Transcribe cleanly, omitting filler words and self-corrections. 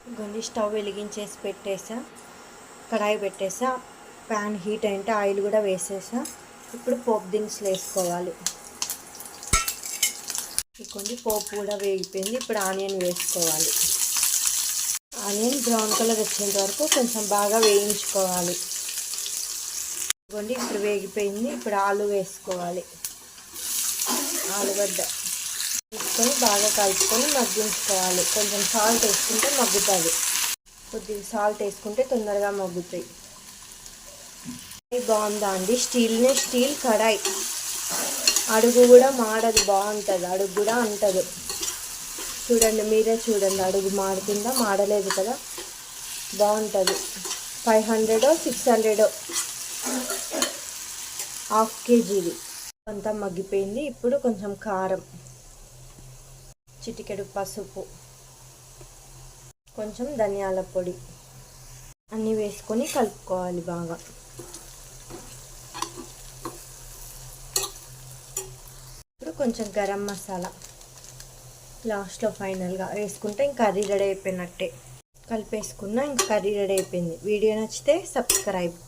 ఇదిగోండి స్టవ్ వెలిగించేసి పెట్టేసా, కడాయి పెట్టేసా, ప్యాన్ హీట్ అయింటే ఆయిల్ కూడా వేసేసా. ఇప్పుడు పోపు దినుసులు వేసుకోవాలి. ఇదిగోండి పోపు కూడా వేగిపోయింది. ఇప్పుడు ఆనియన్ వేసుకోవాలి. ఆనియన్ బ్రౌన్ కలర్ వచ్చేంత వరకు కొంచెం బాగా వేయించుకోవాలి. ఇదిగోండి ఇప్పుడు వేగిపోయింది. ఇప్పుడు ఆలు వేసుకోవాలి. ఆలుగడ్డ తీసుకొని బాగా కలుపుకొని మగ్గించుకోవాలి. కొంచెం సాల్ట్ వేసుకుంటే మగ్గుతుంది. కొద్దిగా సాల్ట్ వేసుకుంటే తొందరగా మగ్గుతాయి. బాగుందా అండి? స్టీల్ కడాయి, అడుగు కూడా మాడదు, బాగుంటుంది. అడుగు కూడా అంటదు. చూడండి, మీరే చూడండి, అడుగు మాడుతుందా? మాడలేదు కదా, బాగుంటుంది. 500 600 హాఫ్ కేజీది అంతా మగ్గిపోయింది. ఇప్పుడు కొంచెం కారం, చిటికెడు పసుపు, కొంచెం ధనియాల పొడి అన్నీ వేసుకొని కలుపుకోవాలి బాగా. ఇప్పుడు కొంచెం గరం మసాలా లాస్ట్లో ఫైనల్గా వేసుకుంటే ఇంక కర్రీ రెడీ అయిపోయినట్టే. కలిపేసుకున్నా ఇంక కర్రీ రెడీ అయిపోయింది. వీడియో నచ్చితే సబ్స్క్రైబ్.